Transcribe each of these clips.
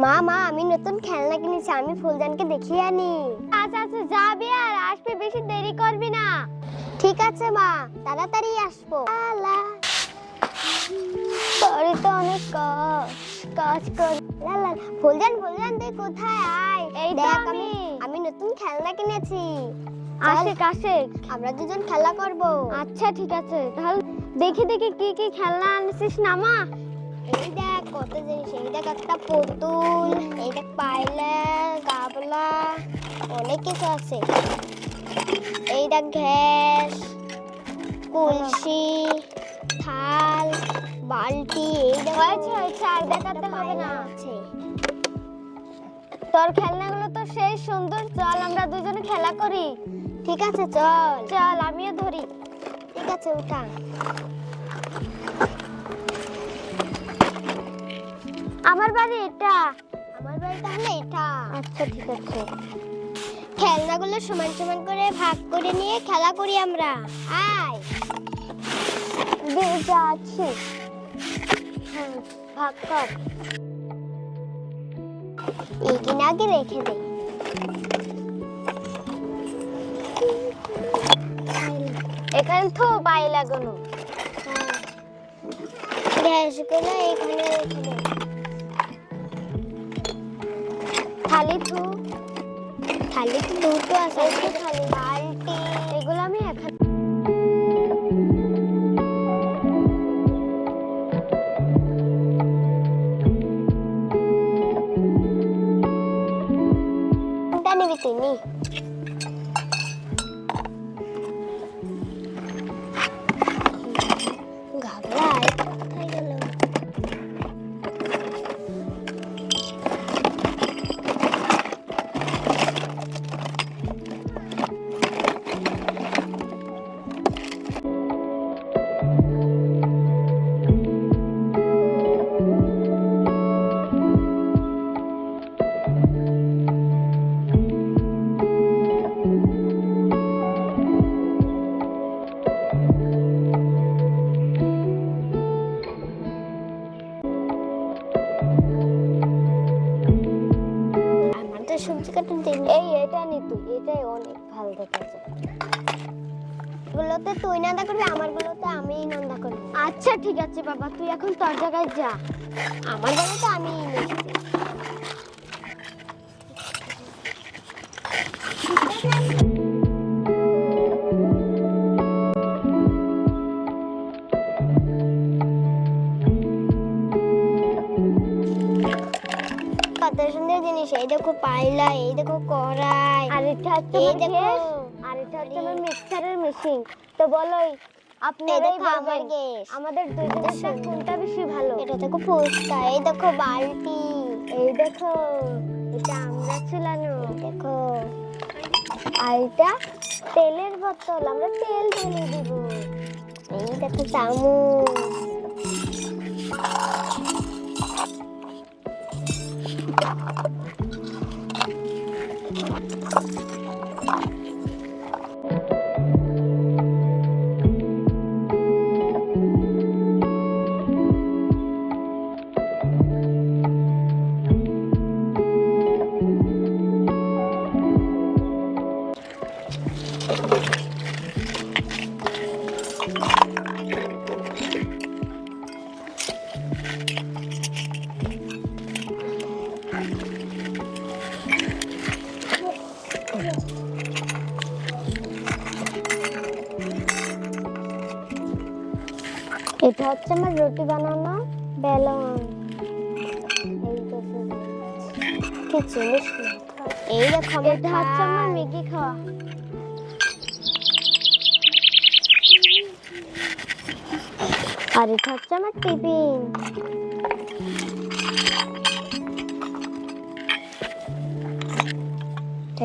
মা মা আমি নতুন খেলনা কিনেছি, আমি ফুলদানকে দেখিয়ে আনি। আচ্ছা আচ্ছা যাবি আর আসবে, বেশি দেরি করবি না। ঠিক আছে মা, তাড়াতাড়ি আসবো। তোরই তো অনেক কাজ কর। ফুলদান ফুলদান তুই কোথায়? আয় এই তো দেখ আমি নতুন খেলনা কিনেছি। আসে কাছে আমরা দুজন খেলা করব। আচ্ছা ঠিক আছে, তাহলে দেখি দেখি কি কি খেলনা আনছিস না মা। এই দেখ কত জিনিস, এই দেখ একটা পুতুল, এই দেখ পায়লা গাবলা, অনেক কিছু আছে। এই দেখ গ্যাস, কলসি, থাল, বালতি। এই দেখ হয়েছে আর দেখাতে হবে না। আছে তোর খেলনাগুলো তো সেই সুন্দর, চল আমরা দুজনে খেলা করি। ঠিক আছে চল চল আমিও ধরি। ঠিক আছে উঠা। আমার বাড়ি এটা। আমার বাড়ি তাহলে এটা। আচ্ছা ঠিক আছে। খেলনাগুলো সমান সমান করে ভাগ করে নিয়ে খেলা করি আমরা। আয় যাচ্ছি। হ্যাঁ ভাগ কর। এই কিনা আগে রেখে দে। এখানে তো পাই লাগানো। গ্যাসগুলো এখানে রেখে দে। থালি তো দুটো আছে। থালি বালতি এগুলো আমি এখানে। কোনটা নিবি তুই? নি গাবলা কোথায় গেল? সবজি কাটুন এই এটা নি তুই, এটাই অনেক ভালো দেখাচ্ছে। গুলোতে তুই নান্দা করবি, আমার গুলোতে আমি নান্দা করবো। আচ্ছা ঠিক আছে বাবা, তুই এখন তোর জায়গায় যা। আমার গুলোতে আমি কত সুন্দর জিনিস। এই দেখো পায়লা, এই দেখো কড়াই, আর এটা হচ্ছে এই আমার দেখো গ্যাস, আর এটা হচ্ছে আমার মিক্সারের মেশিন। তো বলোই আপনারাই আমার বলবেন গ্যাস। আমাদের দুইজনের কোনটা বেশি ভালো। এটা দেখো ফুচকা, এই দেখো বালতি, এই দেখো এটা আমরা ছিলানো, দেখো আর এটা তেলের বোতল, আমরা তেল ঢেলে দিব। এই দেখো চামচ। এটা হচ্ছে আমার রুটি বানানো বেলন। এই দেখো কি জিনিস! এই দেখো এটা হচ্ছে আমার ম্যাগি খাওয়া। আর এটা হচ্ছে আমার টিফিন।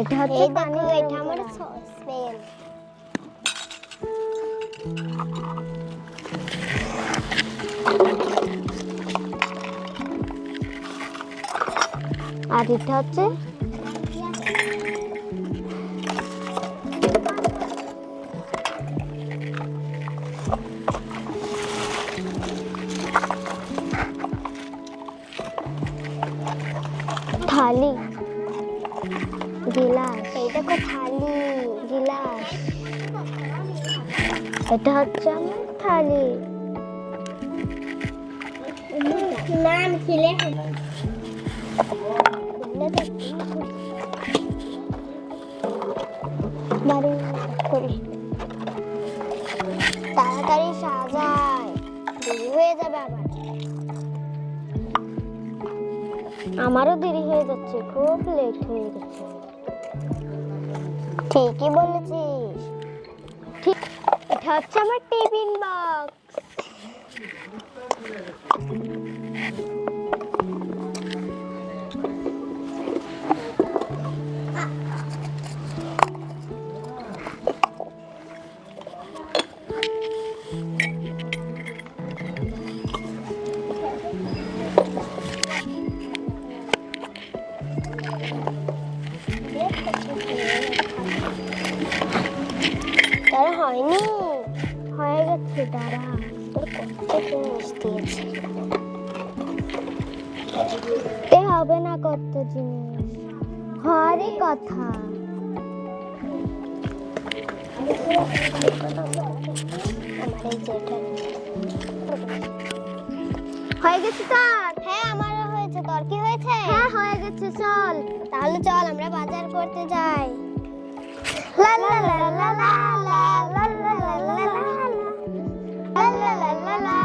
এটা হচ্ছে এই পানি দেখো গরম এটা আমার করা। সসপ্যান। আর এটা হচ্ছে থালি, গিলাস, এই দেখো থালি গিলাস। এটা হচ্ছে আমার থালি। নাম ছিলে বাড়ি করি। তাড়াতাড়ি সাজায়, দেরি হয়ে যাবে আবার। আমারও দেরি হয়ে যাচ্ছে, খুব লেট হয়ে গেছে। ঠিকই বলেছিস। ঠিক, এটা হচ্ছে আমার টিফিন বক্স। তারা হয়নি, হয়ে গেছে, দাঁড়া। তোর কত জিনিস দিয়েছে। এ হবে না কত জিনিস, হওয়ারই কথা। আমার এই যেটা হয়ে গেছে তোর? হ্যাঁ আমারও হয়েছে। তোর কি হয়েছে? হ্যাঁ হয়ে গেছে, চল। তাহলে চল আমরা বাজার করতে যাই। লা লা লা লা লা লা লা লা লা লা লা লা লা লা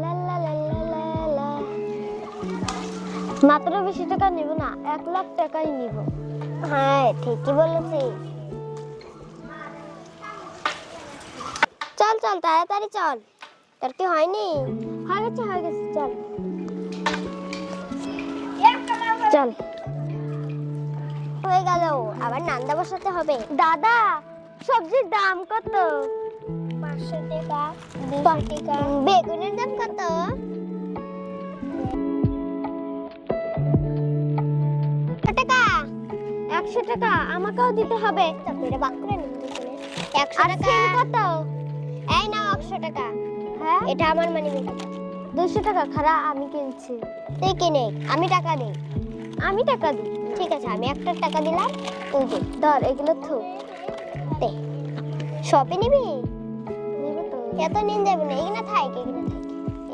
লা লা লা লা লা। মাত্র 20 টাকা নিব না, 1 লাখ টাকাই নিব। হ্যাঁ ঠিকই বলেছিস। চল চল তাড়াতাড়ি চল। তোর কি হয়নি? হয়ে গেছে, চল চল। হয়ে গেল, আবার নান্দা বসাতে হবে। দাদা, সবজির দাম কত? 500 টাকা, 200 টাকা। বেগুনের দাম কত? 100 টাকা। 100 টাকা আমাকেও দিতে হবে। তারপরে বাক করে নিন দুজনে। 100 আর টাকা। সিম কত? এই নাও 100 টাকা। হ্যাঁ, এটা আমার মানি ব্যাগ। 200 টাকা খারা, আমি কিনছি। তুই কিনে, আমি টাকা দেই। আমি টাকা দিই। ঠিক আছে, আমি একটা টাকা দিলাম, তুই দে। ধর এগুলো থু। দে। শপে নিবি? নিব তো। এত নিন যাবে না, এগুলো থাক, এগুলো থাক।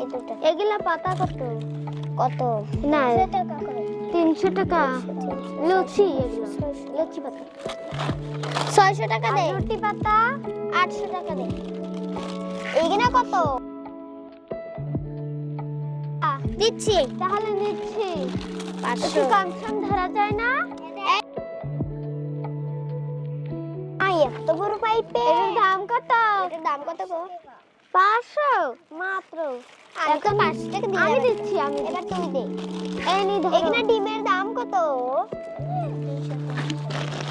এই দুটো এগুলা পাতা কত? কত? না, 100 টাকা করে। 300 টাকা। লুচি, এগুলো লুচি পাতা। 600 টাকা দে। আর রুটি পাতা 800 টাকা দে। এইগুলো কত? দিচ্ছি। তাহলে নিচ্ছি। 500। কম সম ধরা যায় না? এত বড় পাইপে এর দাম কত? এটার দাম কত গো? 500 মাত্র। আমি তো 500 টাকা দিলাম। আমি দিচ্ছি, আমি এবার তুই দে। এই নি ধরো। এখানে ডিমের দাম কত?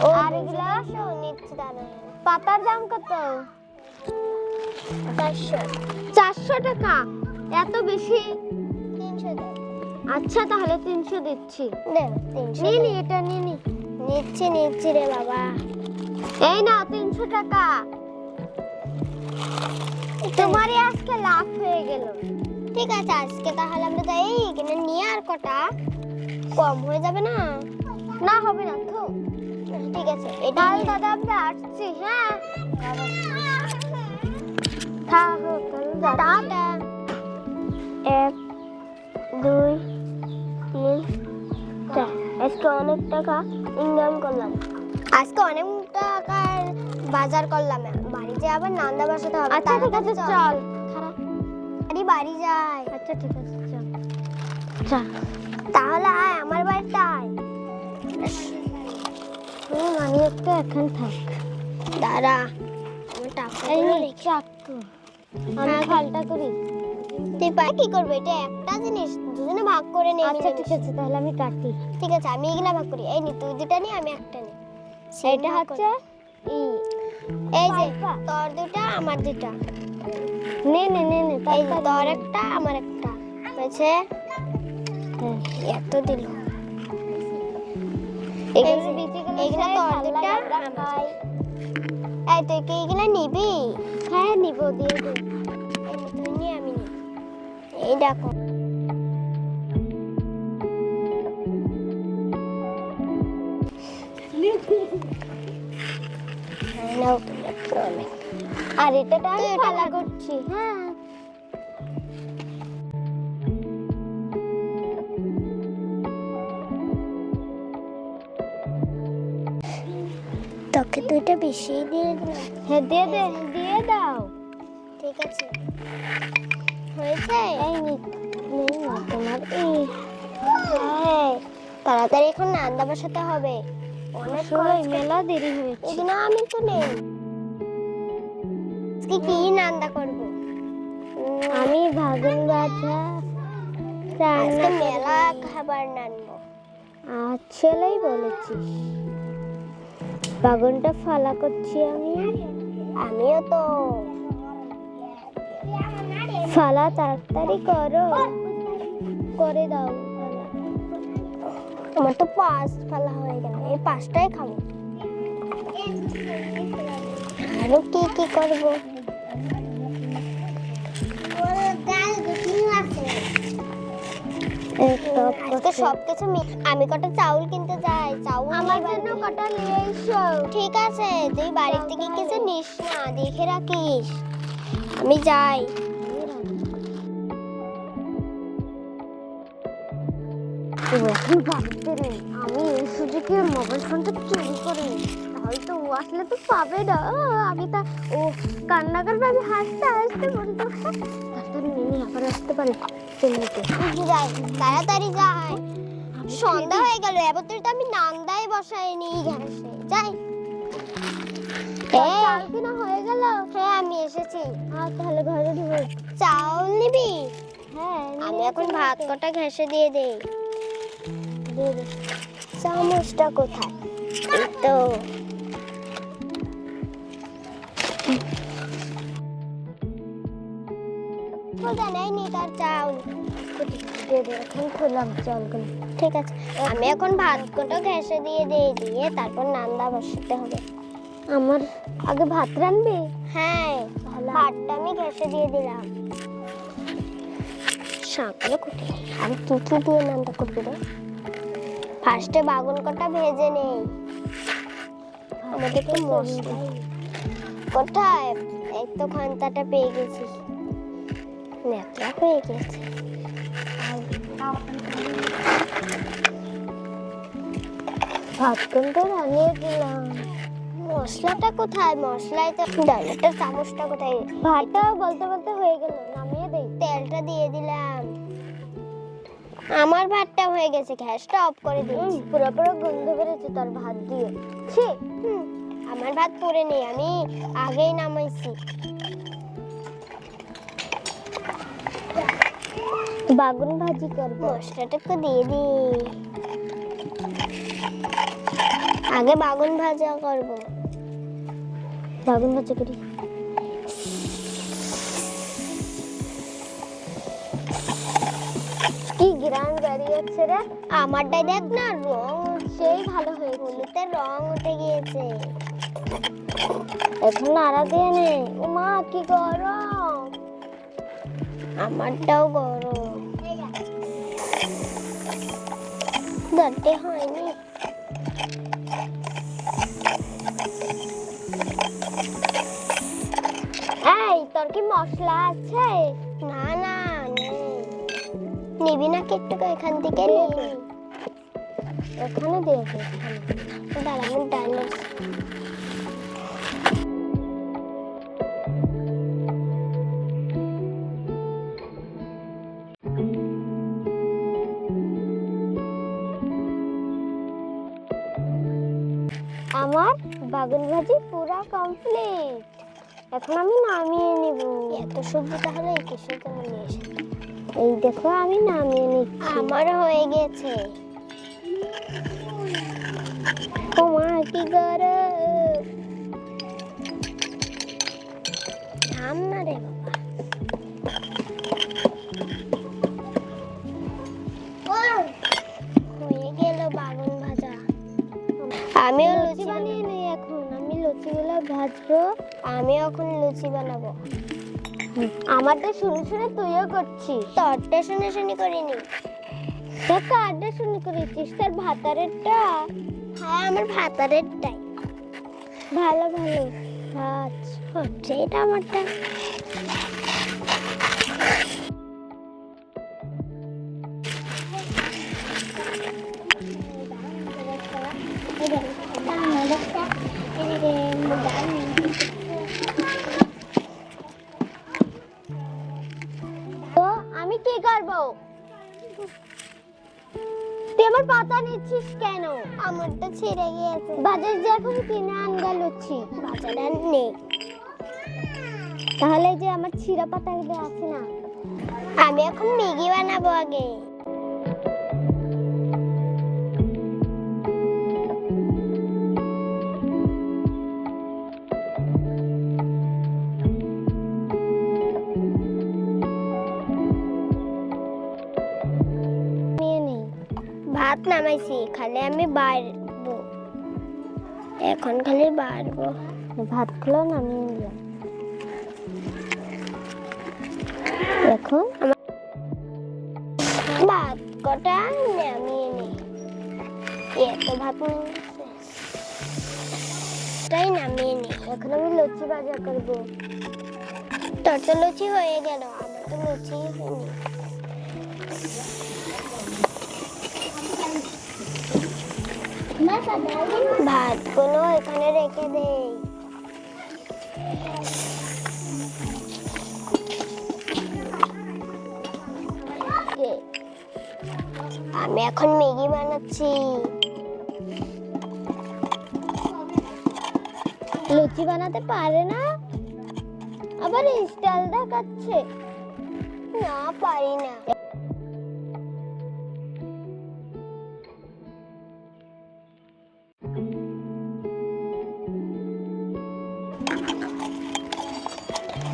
ও আর এগুলা? নিচ্ছি দাঁড়া। পাতার দাম কত? 400। 400 টাকা, এত বেশি? 300 দে। আচ্ছা তাহলে 300 দিচ্ছি। দে 300। নি নি, এটা নি নি। নিচ্ছি রে বাবা। এই না 300 টাকা। তোমারই আজকে লাভ হয়ে গেল। ঠিক আছে, আজকে তাহলে আমরা যাই। এখানে নিয়ে আর কটা কম হয়ে যাবে না? না হবে না, থু। ঠিক আছে, এটা তাহলে দাদা আমরা আসছি। হ্যাঁ, থাকো তাহলে যাচ্ছি। টাটা। 1 2 3 4। আজকে অনেক টাকা ইনকাম করলাম। আজকে অনেক টাকার বাজার করলাম। বাড়িতে আবার নান্দা বসাতে হবে। আচ্ছা ঠিক আছে, চল। খারাপ বাড়ি যাই। আচ্ছা ঠিক আছে, চল চল। তাহলে আয় আমার বাড়িতে আয়। তুই মানে একটা এখন থাক। দাঁড়া, আমার টাকা এই চাকু, আমি খালটা করি। তুই পাই কি করবে? এটা একটা জিনিস, দুজনে ভাগ করে নেই। আচ্ছা ঠিক আছে, তাহলে আমি কাটি। ঠিক আছে, আমি এগুলা ভাগ করি। এই নি, তুই দুটা নি, আমি একটা নি। এটা হচ্ছে এই যে পাইপা। তোর দুটা, আমার দুটা। নে নে নে নে, এই যে তোর একটা, আমার একটা। হয়েছে? হ্যাঁ। এত দিল। এগুলো বিচিগুলো এইগুলা সেই তোর ঠান্ডা দুটা, আমরা আমার খাই। এই তুই কি এগুলা নিবি? হ্যাঁ নিব, দিয়ে দে। এই নে, তুই নি, আমি নি। এই দেখো। নাও তুমি একটা অনেক। আর এটা আমি এটা ফালা ভালো। করছি। হ্যাঁ তোকে দুইটা বেশি দিয়ে দিলাম। হ্যাঁ দিয়ে দাও। ঠিক আছে, হয়েছে। এই নেই না তোমার এই হ্যাঁ, তাড়াতাড়ি এখন নান্দা বসাতে হবে। অনেক আসলে মেলা দেরি হয়েছে। এদিকে আমি তো নেই। আজকে কি নান্দা করবো? আমি ভাগন ভাজা আজকে রান্না মেলা করবো। খাবার নানবো। আসলেই বলেছিস। বাগনটা ফালা করছি আমি। আমিও তো। ফালা তাড়াতাড়ি করো, করে দাও ফালা। আমার তো 5 ফালা হয়ে গেল, এই 5টাই খাবো। আরো কি কি করবো? আজকে সবকিছু আমি কটা চাউল কিনতে যাই। চাউল আমার জন্য কটা নিয়ে এসো। ঠিক আছে, তুই বাড়ি থেকে কিছু নিস না, দেখে রাখিস। আমি যাই। এখন ভাবতে নেই আমি এই সুযোগে মোবাইল ফোনটা চুরি করি, হয়তো ও আসলে তো পাবে না। আমি তা ও কান্না করবে, আমি হাসতে হাসতে বলতে তাড়াতাড়ি মিনি আবার আসতে পারে চলতে। যাই, তাড়াতাড়ি যাই। সন্ধ্যা হয়ে গেল, এবার তো আমি নান্দায় বসাইনি গ্যাসে। যাই। চাল কিনা হয়ে গেল? হ্যাঁ, আমি এসেছি। তাহলে ঘরে ঢুক। চাউল নিবি? হ্যাঁ আমি এখন ভাত কটা ঘেঁষে দিয়ে দেই। দিয়ে দে। চামচটা কোথায়? এই তো। নেই নি তার চাউল। দিয়ে দে, এখন খুললাম চালগুলো। ঠিক আছে, আমি এখন ভাত কটা ঘেঁষে দিয়ে দিয়ে তারপর নান্দা বসাতে হবে। আমার আগে ভাত রানবি? হ্যাঁ, ভাতটা আমি ঘেঁষে দিয়ে দিলাম। শাকগুলো কুটে আর কি কি দিয়ে নান্দা করবি রে? ফার্স্টে বাগুন কটা ভেজে নেই। আমাদের তো মশলা কোথায়? এই তো খান্তাটা পেয়ে গেছি। নেত্রা হয়ে গেছে। ভাত কিন্তু রানিয়ে দিলাম। মশলাটা কোথায়? মশলায় তো ডালের চামচটা কোথায়? ভাতটা বলতে বলতে হয়ে গেল, নামিয়ে দেই। তেলটা দিয়ে দিলাম। আমার ভাতটা হয়ে গেছে, গ্যাসটা অফ করে দিয়েছি। পুরো পুরো গন্ধ বেরোচ্ছে তার ভাত দিয়ে। ছি, আমার ভাত পুড়ে নেই, আমি আগেই নামাইছি। বাগুন ভাজি করবো। মশলাটা তো দিয়ে দি। আগে বাগুন ভাজা করবো। বাগুন ভাজি করি। কি গ্রাম বেরিয়েছে রে। আমারটাই দেখ না, রং সেই ভালো হয়েছে। হলুদের রং উঠে গিয়েছে। এখন নাড়া দিয়ে নে। ও মা কি গরম। আমারটাও গরম। ধরতে হয়নি। এই তোর কি মশলা আছে? না না, নিবি না একটু? এখান থেকে নিবি। এখানে দিয়েছে। দাঁড়া, আমি ডাইনার আমার বাগুন ভাজি পুরো কমপ্লিট। এখন আমি নামিয়ে নিব। এত সবজি তাহলে এই কিসের জন্য নিয়ে এসেছি? এই দেখো আমি নামিয়ে নিচ্ছি। আমার হয়ে গেছে। ও মা কি গরম। থাম না রে বাবা। হয়ে গেল বাগুন ভাজা। আমিও লুচি বানিয়ে নেই এখন। আমি লুচিগুলো ভাজবো। আমি এখন লুচি বানাবো। আমারটা শুনে শুনে তুইও করছিস। তোরটা শুনে শুনে করিনি। কারটা শুনে করেছিস তার ভাতারেরটা? হ্যাঁ, আমার ভাতারেরটাই। ভালো ভালো কাজ হচ্ছে এটা আমারটা। তো আমি কি করবো? তুই আমার পাতা নিচ্ছিস কেন? আমারটা ছিঁড়ে গিয়েছে। বাজার যে এখন কিনে আনগা লুচি। বাজারে আর নেই। তাহলে যে আমার ছিঁড়া পাতাগুলো আছে না, আমি এখন ম্যাগি বানাবো আগে। নিয়ে নেই। ভাত নামাইছি, খালি আমি বাড়বো। এখন খালি বাড়বো। ভাতগুলো নামিয়ে নিলাম। এখন ভাত কটা নামিয়ে নেই। এত ভাত তাই নামিয়ে নেই। এখন আমি লুচি ভাজা করবো। তোর তো লুচি হয়ে গেল, আমার তো লুচি হয়নি। ভাতগুলো এখানে রেখে দেই। আমি এখন ম্যাগি বানাচ্ছি। লুচি বানাতে পারে না, আবার স্টাইল দেখাচ্ছে। না, পারি না।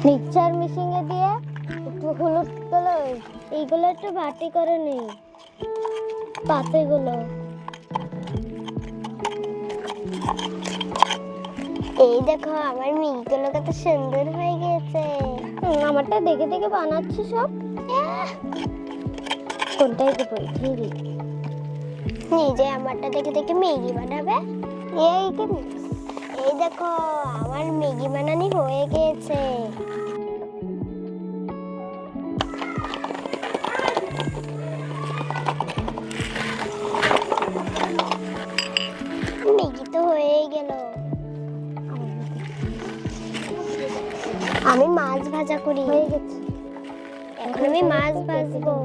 মিক্সচার মেশিনে দিয়ে একটু হলুদ গুলো এইগুলো একটু বাটি করে নেই, পাতাগুলো। এই দেখো আমার ম্যাগিগুলো কত সুন্দর হয়ে গেছে। আমারটা দেখে দেখে বানাচ্ছি সব। কোনটাই দেবো? নিজে আমারটা দেখে দেখে ম্যাগি বানাবে। এই দেখো আমার ম্যাগি বানানি হয়ে গেছে। ম্যাগি তো হয়ে গেল। আমি মাছ ভাজা করি। হয়ে গেছে। এখন আমি মাছ ভাজবো।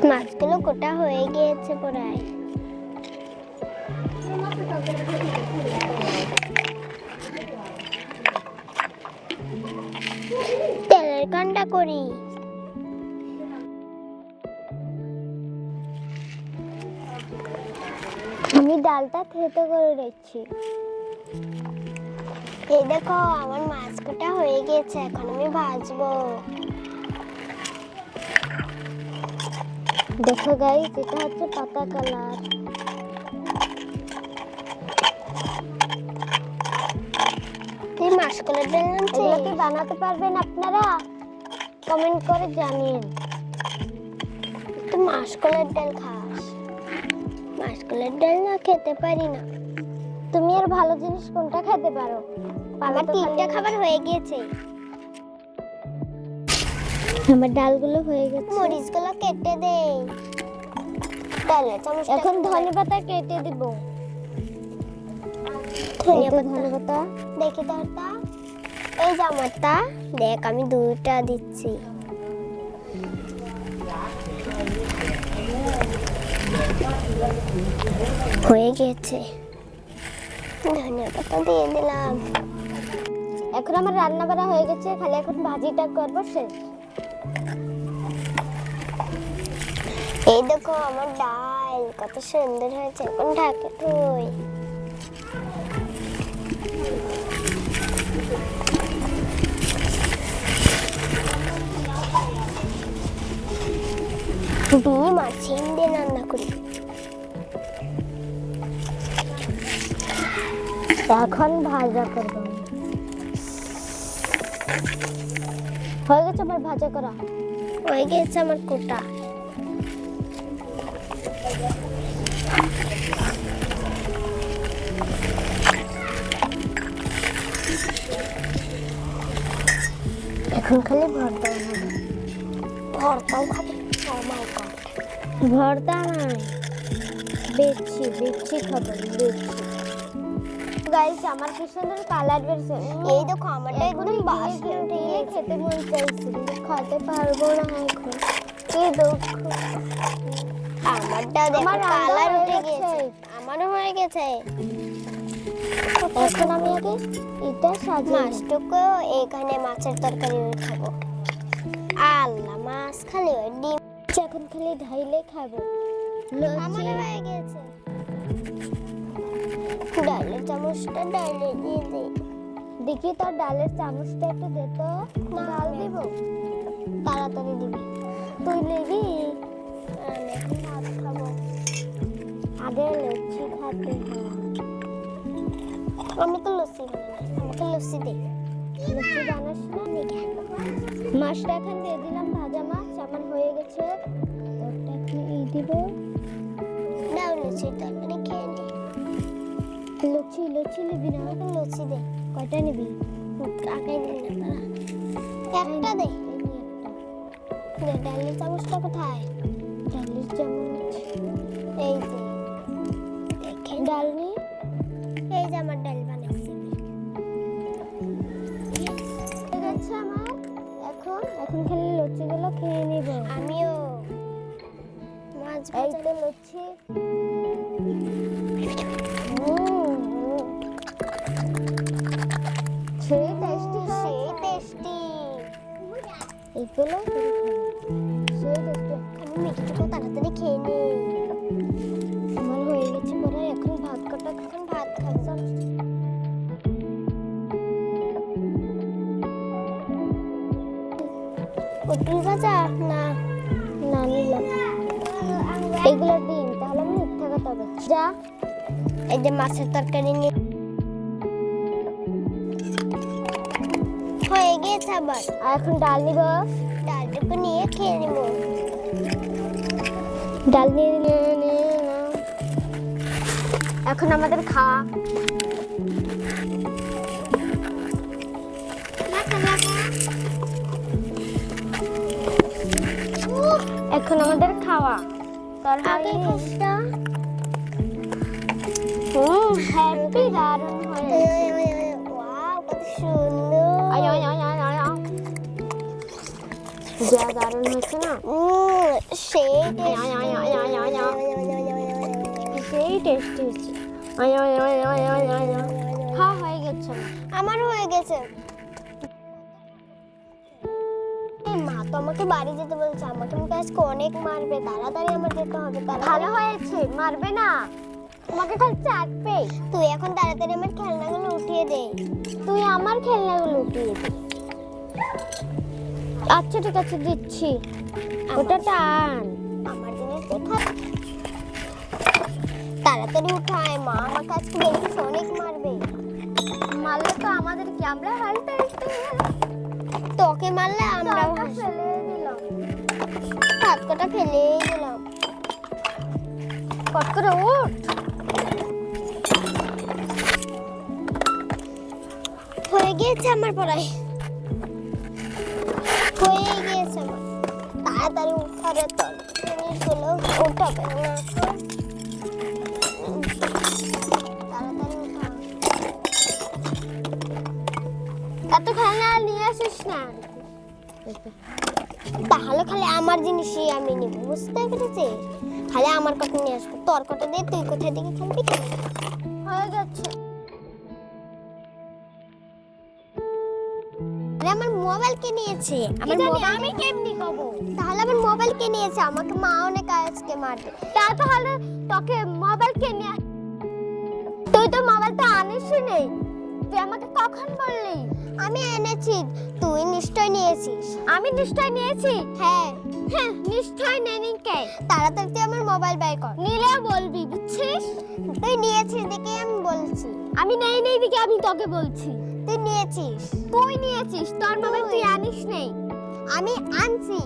মাছগুলো কোটা হয়ে গিয়েছে প্রায়। তেলের কান্ডা করি। আমি ডালটা থেতো করে রেখেছি। এই দেখো আমার মাছ কোটা হয়ে গেছে, এখন আমি ভাজবো। দেখো গাইস, এটা হচ্ছে পাতা কালার। তুই মাসকলার ডাল নামছে। এগুলো কি বানাতে পারবেন আপনারা? কমেন্ট করে জানিয়ে। তুই মাসকলার ডাল খাস? মাসকলার ডাল না খেতে পারি না। তুমি আর ভালো জিনিস কোনটা খেতে পারো? আমার 3টা খাবার হয়ে গিয়েছে। আমার ডালগুলো হয়ে গেছে। মরিচগুলো কেটে দে। তাহলে এখন ধনেপাতা কেটে দিব। ধনেপাতা দেখি তোরটা। এই যে আমারটা দেখ, আমি 2টা দিচ্ছি। হয়ে গেছে, ধনেপাতা দিয়ে দিলাম। এখন আমার রান্না বাড়া হয়ে গেছে, খালি এখন ভাজিটা করবো, শেষ। এই দেখো আমার ডাল কত সুন্দর হয়েছে। এখন ঢাকে তুই। ডিম আর সিম দিয়ে রান্না করি। এখন ভাজা করবো। হয়ে গেছে আমার ভাজা করা। হয়ে গেছে আমার কোটা। এখন খালি ভর্তা বানাবো। ভর্তাও খাবো। ও মাই গড। ভর্তা নাই, বেচছি খাবো, বেচছি। গাইস আমার কি সুন্দর কালার বেরছে। এই দেখো আমারটা একদম বাসি উঠে দিয়ে গেছে। খেতে মন চাইছে কিন্তু খেতে পারবো না এখন, কি দুঃখ। আমারটা দেখো আমার রান্না কালার হয়ে উঠে গেছে। গেছে। আমারও হয়ে গেছে। এখন আমি আগে এটা সাজিয়ে নেব। মাছটুকু এখানে মাছের তরকারি খাবো। আল্লাহ মাছ খালি হয়, ডিম এখন খালি ঢাইলে খাবো। আমার লুচি হয়ে গেছে। ডালের চামচটা ডালে দিয়ে দে। দেখি তোর ডালের চামচটা একটু দে তো। ডাল দিব, তাড়াতাড়ি দিবি। তুই নিবি? আমি এখন ভাত খাবো। আগে লুচি খাতে হয়। আমি তো লস্যি খাবো না, আমাকে লস্যি দে। লুচি বানাস না? মাছটা এখন দিয়ে দিলাম, ভাজা মাছ আমার হয়ে গেছে। তোরটা এখন এই দিব। দাও লস্যির তরকারি খেয়ে নে। লুচি নিবি না? আমাকে লস্যি দে। কয়টা নিবি? আগে দিন না তারা। একটা দে। এই নে একটা। দে, ডালের চামচটা কোথায়? ডালের চামচ। এই যে দেখেন, ডাল নি? এই যে আমার ডাল বানাইছি। হয়ে গেছে আমার। এখন খালি লুচিগুলো খেয়ে নিব। আমিও মাছ এই ভাজা। তো লুচি। সেই টেস্টি, সেই টেস্টি। এইগুলো সেই টেস্টি। আমি মিষ্টিটা তাড়াতাড়ি খেয়ে নি। আমার হয়ে গেছে পরে এখন ভাত কাটা। এখন ভাত খাবো। পটল ভাজা না না নিলাম এগুলো ডিম, তাহলে আমি মিথ্যা কথা বলছি। যা এই যে মাছের তরকারি নিয়ে হয়ে গেছে আবার। আর এখন ডাল নিব। ডালটুকু নিয়ে খেয়ে নিব। ডাল নিয়ে নাও। এখন আমাদের খাওয়া। এখন আমাদের খাওয়া। তোর আগে হয়নি? কোনটা? হ্যাপি দারুণ হয়েছে। ওয়াও কত সুন্দর। আয় আয় আয় আয় আয় আয়। যা দারুণ হয়েছে না? সেই আয় আয় আয় আয় আয় আয় আয়। সেই টেস্টি হয়েছে। আয় আয় আয় আয় আয় আয় আয়। হ্যাঁ হয়ে গেছে আমার। আমার হয়ে গেছে। এই মা তো আমাকে বাড়ি যেতে বলছে, আমাকে মুখে আজকে অনেক মারবে, তাড়াতাড়ি আমার যেতে হবে। ভালো হয়েছে, মারবে না, তোমাকে খালি চাটবে। তুই এখন তাড়াতাড়ি আমার খেলনাগুলো উঠিয়ে দে। তুই আমার খেলনাগুলো উঠিয়ে দে। আচ্ছা ঠিক আছে দিচ্ছি। ওটা টান। আমার জিনিস দেখা তাড়াতাড়ি উঠায়, মা আমাকে আজকে বেশি অনেক মারবে। মারলে তো আমাদের কি, আমরা হাসতে হাসতে তোকে মারলে আমরাও ফেলে দিলাম। হাত কটা ফেলেই দিলাম। কট করে উঠ। হয়ে গিয়েছে আমার পড়াই, হয়ে গিয়েছে আমার। তাড়াতাড়ি উঠারে তোর জিনিসগুলো উঠাবে না। তাড়াতাড়ি উঠা। এত খেলনা নিয়ে আসিস না। তাহলে খালি আমার জিনিসই আমি নিব, বুঝতে পেরেছিস? খালি আমার কথা নিয়ে আসবো, তোর কথা দিয়ে তুই কোথায় দিকে খেলবি। হয়ে গেছে। আরে আমার মোবাইল কে নিয়েছে? আমার জানি, মোবাইল আমি কেমনি কব? তাহলে আমার মোবাইল কে নিয়েছে? আমাকে মা অনেক আজকে মারবে। তাহলে তোকে মোবাইল কে নিয়ে তুই তো মোবাইলটা আনিসই নেই। তুই আমাকে কখন বললি? আমি এনেছি, তুই নিশ্চয় নিয়েছিস। আমি নিশ্চয় নিয়েছি। হ্যাঁ হ্যাঁ নিশ্চয় নেনি কে। তাড়াতাড়ি তুই আমার মোবাইল বের কর। নিলেও বলবি, বুঝছিস? তুই নিয়েছিস দেখে আমি বলছি। আমি নেই দিকে আমি তোকে বলছি। তুই নিয়েছিস। তুই নিয়েছিস, তোর মোবাইল তুই আনিস নেই। আমি আনছি।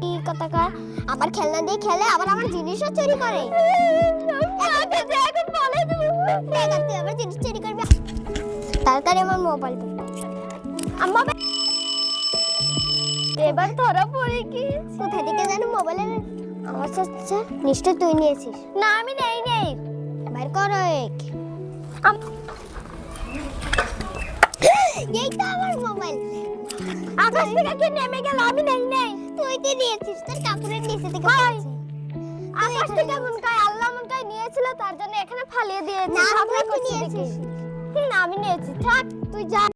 কি কথাকার আবার খেলনা দিয়ে খেলে, আবার আমার জিনিসও চুরি করে। মাকে যে এখন বলে দেবো। দেখ তুই আবার জিনিস চুরি করবি। তাড়াতাড়ি আমার মোবাইল দে। আম্মা এবার ধরা পড়ে কি? কোথা থেকে জানো মোবাইলের আওয়াজ আসছে? নিশ্চয় তুই নিয়েছিস। না আমি নেই। বের কর এক। এই তো আমার মোবাইল। আকাশ থেকে কি নেমে গেল? আমি নেই। তুই কি নিয়েছিস? তোর কাপড়ের নিচে থেকে ভাই, পড়েছে। আকাশ থেকে মন কায় আল্লাহ মন কায় নিয়েছিল, তার জন্য এখানে ফালিয়ে দিয়েছি। না, ঝগড়া তুই করছি নিয়েছিস। দেখি। না আমি নিয়েছি। থাক তুই যা।